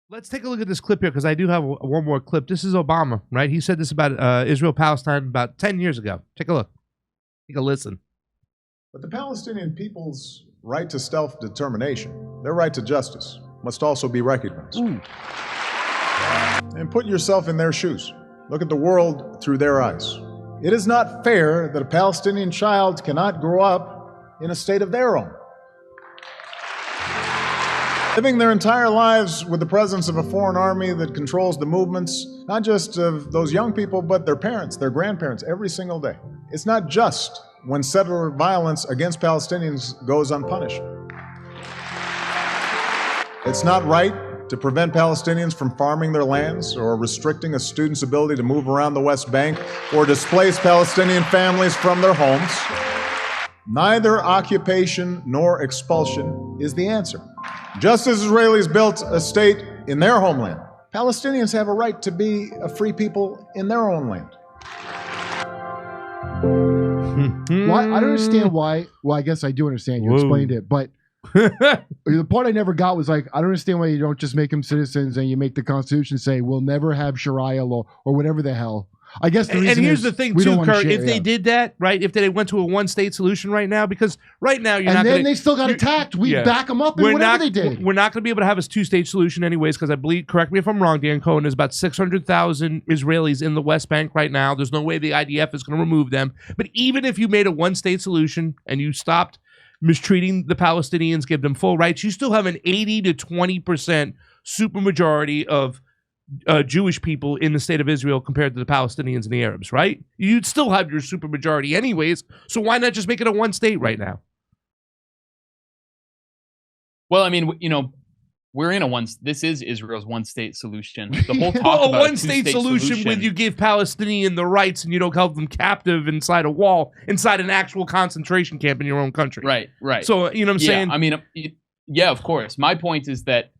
Let's take a look at this clip here because I do have one more clip. This is Obama, right? He said this about Israel-Palestine about 10 years ago. Take a look. Take a listen. But the Palestinian people's right to self-determination, their right to justice, must also be recognized. Ooh. And put yourself in their shoes. Look at the world through their eyes. It is not fair that a Palestinian child cannot grow up in a state of their own, living their entire lives with the presence of a foreign army that controls the movements, not just of those young people, but their parents, their grandparents, every single day. It's not just when settler violence against Palestinians goes unpunished. It's not right to prevent Palestinians from farming their lands or restricting a student's ability to move around the West Bank or displace Palestinian families from their homes. Neither occupation nor expulsion is the answer. Just as Israelis built a state in their homeland, Palestinians have a right to be a free people in their own land. Why? I don't understand why. Well, I guess I do understand. You explained it, but the part I never got was like, I don't understand why you don't just make them citizens and you make the Constitution say we'll never have Sharia law or whatever the hell. I guess the reason and here's is the thing we too, don't want Kurt. If they did that, right? If they went to a one-state solution right now, because right now you're not. And then gonna, they still got attacked. We back them up and whatever they did. We're not going to be able to have a two-state solution anyways, because I believe. Correct me if I'm wrong, Dan Cohen. There's about 600,000 Israelis in the West Bank right now. There's no way the IDF is going to remove them. But even if you made a one-state solution and you stopped mistreating the Palestinians, give them full rights, you still have an 80 to 20% supermajority of Jewish people in the state of Israel compared to the Palestinians and the Arabs, right? You'd still have your supermajority anyways, so why not just make it a one state right now? Well, I mean, you know, we're in this is Israel's one-state solution. The whole talk about a one-state solution when you give Palestinian the rights and you don't hold them captive inside a wall, inside an actual concentration camp in your own country. Right, right. So, you know what I'm saying? I mean, yeah, of course. My point is that,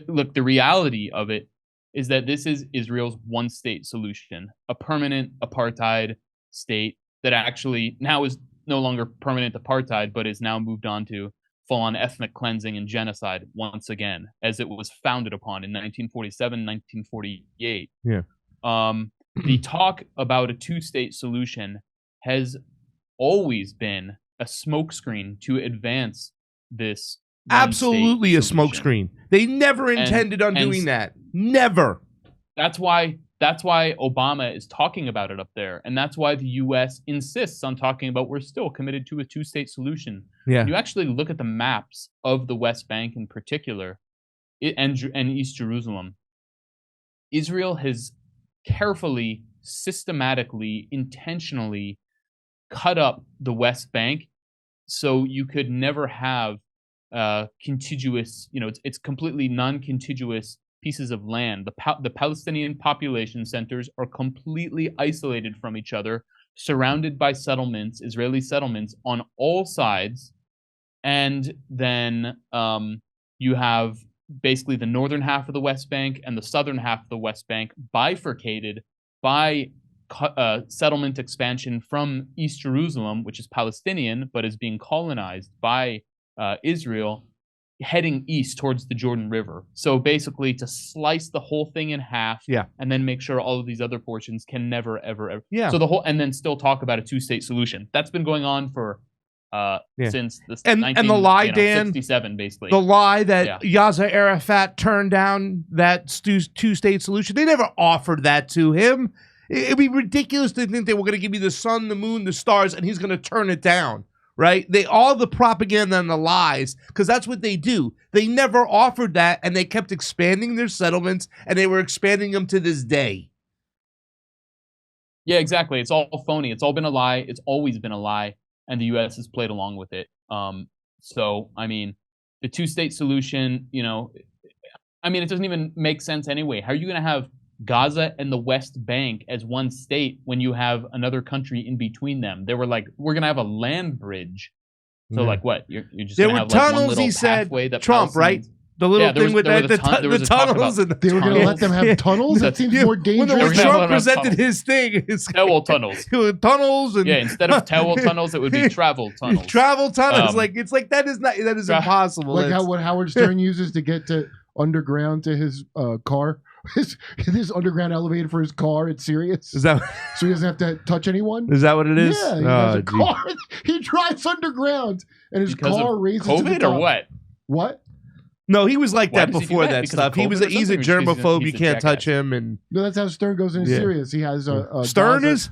look, the reality of it is that this is Israel's one-state solution, a permanent apartheid state that actually now is no longer permanent apartheid, but is now moved on to full-on ethnic cleansing and genocide once again, as it was founded upon in 1947, 1948. Yeah. The talk about a two-state solution has always been a smokescreen to advance this. Absolutely a smokescreen. They never intended on doing that. Never. That's why Obama is talking about it up there. And that's why the U.S. insists on talking about we're still committed to a two-state solution. Yeah. When you actually look at the maps of the West Bank in particular and East Jerusalem, Israel has carefully, systematically, intentionally cut up the West Bank so you could never have contiguous, you know, it's completely non-contiguous pieces of land. The Palestinian population centers are completely isolated from each other, surrounded by settlements, Israeli settlements on all sides. And then you have basically the northern half of the West Bank and the southern half of the West Bank bifurcated by settlement expansion from East Jerusalem, which is Palestinian, but is being colonized by Israel, heading east towards the Jordan River. So basically to slice the whole thing in half, and then make sure all of these other portions can never, ever. So the whole, and then still talk about a two-state solution. That's been going on for since the and the lie, Dan, 67, basically. The lie that Yasser Arafat turned down that two-state solution. They never offered that to him. It'd be ridiculous to think they were going to give you the sun, the moon, the stars, and he's going to turn it down. Right? All the propaganda and the lies, because that's what they do. They never offered that, and they kept expanding their settlements, and they were expanding them to this day. Yeah, exactly. It's all phony. It's all been a lie. It's always been a lie, and the U.S. has played along with it. So, I mean, the two-state solution, you know, I mean, it doesn't even make sense anyway. How are you going to have Gaza and the West Bank as one state when you have another country in between them? They were like, we're going to have a land bridge. So like what? You're just going to have like one little pathway that Trump, right? The little thing with the tunnels. And they were going to let them have tunnels? That seems more dangerous. When Trump presented his thing, it's towel tunnels. Tunnels and instead of towel tunnels, it would be travel tunnels. Travel tunnels. It's like that is impossible. Like what Howard Stern uses to get to underground to his car. His underground elevator for his car. It's serious. Is that so he doesn't have to touch anyone? Is that what it is? Yeah, he has a car. He drives underground, and his car raises to the COVID top. or what? What? No, he was like Why that does he do before that? that Because stuff. of He was COVID or he's a something, or he's germaphobe. You he's a can't touch jackass? him. And No, that's how Stern goes into serious. He has a Stern Gaza- is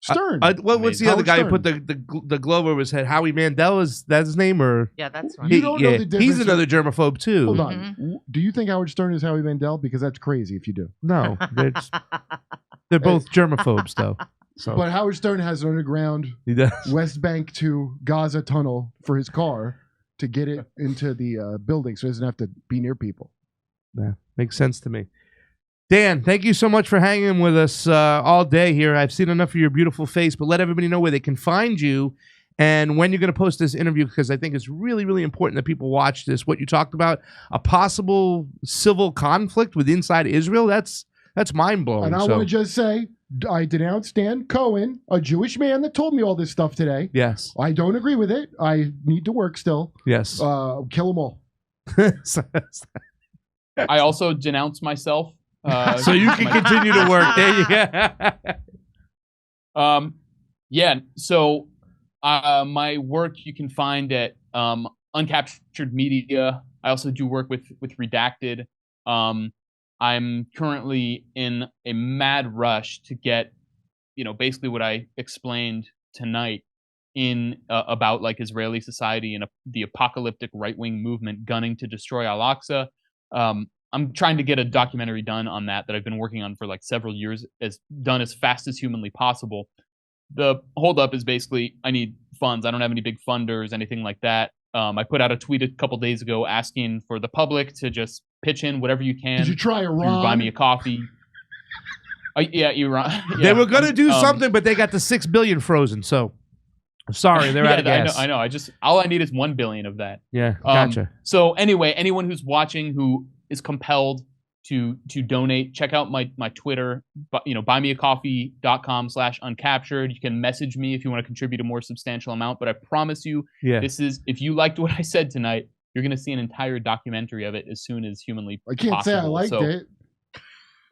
Stern. what's the other Howard guy Stern. who put the glove over his head? Howie Mandel, is that his name? Or Yeah, that's right. You don't know the difference. he's another germaphobe too. Hold on. Do you think Howard Stern is Howie Mandel? Because that's crazy if you do. No, they're both germaphobes though. So But Howard Stern has an underground he does. West Bank to Gaza tunnel for his car to get it into the building so he doesn't have to be near people. Yeah, makes sense to me. Dan, thank you so much for hanging with us all day here. I've seen enough of your beautiful face, but let everybody know where they can find you and when you're going to post this interview, because I think it's really, really important that people watch this. What you talked about, a possible civil conflict with inside Israel, that's mind-blowing. And I want to just say, I denounced Dan Cohen, a Jewish man that told me all this stuff today. Yes. I don't agree with it. I need to work still. Yes. Kill them all. I also denounce myself. So you can continue to work. There you go. Yeah. So my work you can find at Uncaptured Media. I also do work with Redacted. I'm currently in a mad rush to get, basically what I explained tonight in about like Israeli society and the apocalyptic right-wing movement gunning to destroy Al-Aqsa. I'm trying to get a documentary done on that I've been working on for like several years, done as fast as humanly possible. The holdup is basically I need funds. I don't have any big funders, anything like that. I put out a tweet a couple days ago asking for the public to just pitch in whatever you can. Did you try Iran? Buy me a coffee. Yeah, Iran. Yeah. They were going to do something, but they got the $6 billion frozen. So sorry, they're out of gas. I know. All I need is $1 billion of that. Yeah, gotcha. So anyway, anyone who's watching who is compelled to donate, check out my Twitter, buymeacoffee.com/uncaptured. You can message me if you want to contribute a more substantial amount, but I promise you, this is, if you liked what I said tonight, you're going to see an entire documentary of it as soon as humanly possible. I can't say I liked it.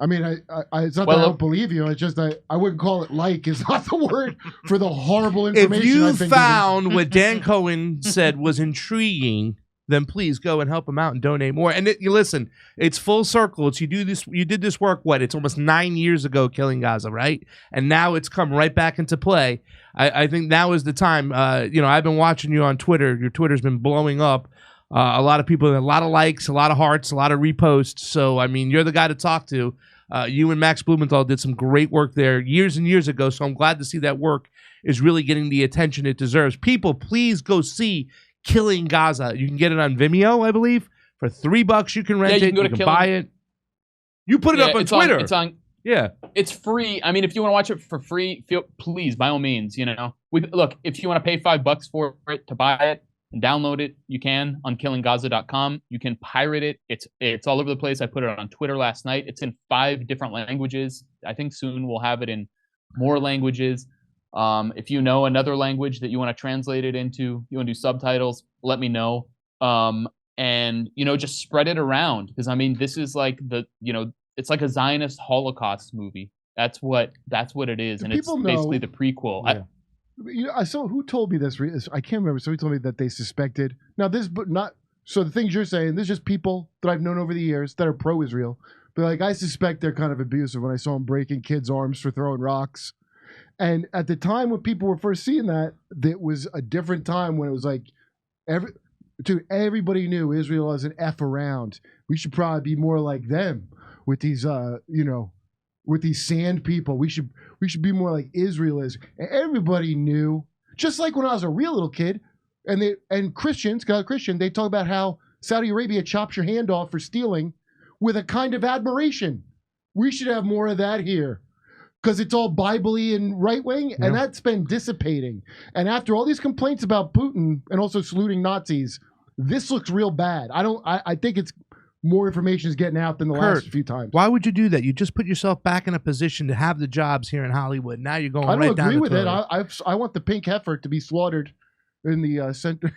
I mean, it's not that I don't believe you. It's just I wouldn't call it like. It's not the word for the horrible information. If you found what Dan Cohen said was intriguing, then please go and help him out and donate more. And you listen, it's full circle. You did this work, it's almost 9 years ago, killing Gaza, right? And now it's come right back into play. I think now is the time. I've been watching you on Twitter. Your Twitter's been blowing up. A lot of people, a lot of likes, a lot of hearts, a lot of reposts. So, I mean, you're the guy to talk to. You and Max Blumenthal did some great work there years and years ago. So I'm glad to see that work is really getting the attention it deserves. People, please go see Killing Gaza. You can get it on Vimeo, I believe. For $3 you can rent it. You can buy it. You put it up on Twitter. It's free. I mean, if you want to watch it for free, please, by all means, look, if you want to pay $5 for it to buy it and download it, you can on killinggaza.com. You can pirate it. It's all over the place. I put it on Twitter last night. It's in 5 different languages. I think soon we'll have it in more languages. If you know another language that you want to translate it into, you want to do subtitles, let me know. And just spread it around, because I mean, this is like it's like a Zionist Holocaust movie. That's what it is, and it's basically the prequel. Yeah. I saw who told me this. I can't remember. Somebody told me that they suspected. Now this, but not. So the things you're saying, there's just people that I've known over the years that are pro-Israel. But like, I suspect they're kind of abusive. When I saw them breaking kids' arms for throwing rocks, and at the time when people were first seeing that, it was a different time when it was like everybody knew Israel as an F around. We should probably be more like them with these, with these sand people. We should be more like Israel is. And everybody knew, just like when I was a real little kid, and Christians, they talk about how Saudi Arabia chops your hand off for stealing with a kind of admiration. We should have more of that here, because it's all Bible-y and right-wing, and that's been dissipating. And after all these complaints about Putin and also saluting Nazis, this looks real bad. I think it's more information is getting out than the last few times. Why would you do that? You just put yourself back in a position to have the jobs here in Hollywood. Now you're going right down the I don't agree with toilet. it. I want the pink heifer to be slaughtered in the center.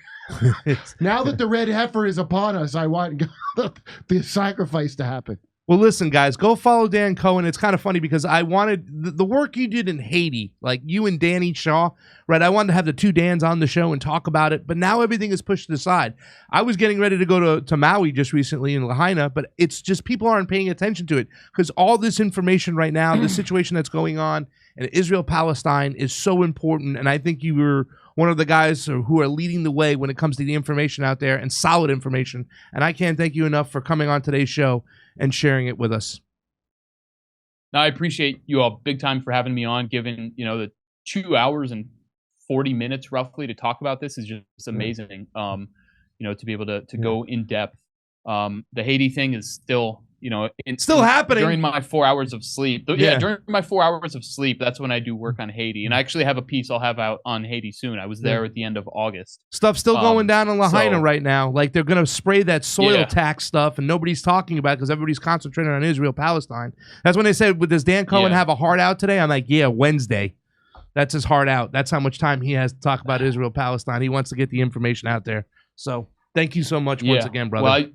Now that the red heifer is upon us, I want the sacrifice to happen. Well, listen, guys, go follow Dan Cohen. It's kind of funny because I wanted the work you did in Haiti, like you and Danny Shaw, right? I wanted to have the two Dans on the show and talk about it, but now everything is pushed aside. I was getting ready to go to Maui just recently in Lahaina, but it's just people aren't paying attention to it because all this information right now, the situation that's going on in Israel-Palestine is so important, and I think you were one of the guys who are leading the way when it comes to the information out there and solid information, and I can't thank you enough for coming on today's show and sharing it with us. Now, I appreciate you all big time for having me on, given, the 2 hours and 40 minutes roughly to talk about this is just amazing. To be able to go in depth. The Haiti thing is still, still happening during my 4 hours of sleep. During my 4 hours of sleep, that's when I do work on Haiti. And I actually have a piece I'll have out on Haiti soon. I was there at the end of August. Stuff's still going down in Lahaina right now. Like they're going to spray that soil tax stuff and nobody's talking about it because everybody's concentrating on Israel-Palestine. That's when they said, would this Dan Cohen have a heart out today? I'm like, yeah, Wednesday. That's his heart out. That's how much time he has to talk about Israel-Palestine. He wants to get the information out there. So thank you so much once again, brother. Well,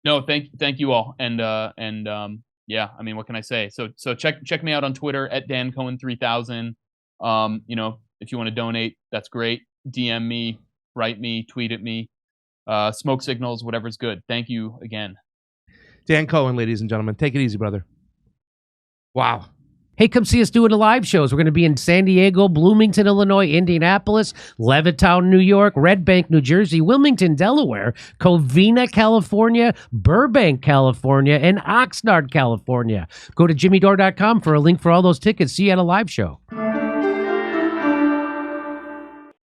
no, thank you all, and I mean, what can I say? So check me out on Twitter at Dan Cohen 3000. If you want to donate, that's great. DM me, write me, tweet at me, smoke signals, whatever's good. Thank you again. Dan Cohen, ladies and gentlemen, take it easy, brother. Wow. Hey, come see us doing the live shows. We're going to be in San Diego, Bloomington, Illinois, Indianapolis, Levittown, New York, Red Bank, New Jersey, Wilmington, Delaware, Covina, California, Burbank, California, and Oxnard, California. Go to jimmydore.com for a link for all those tickets. See you at a live show.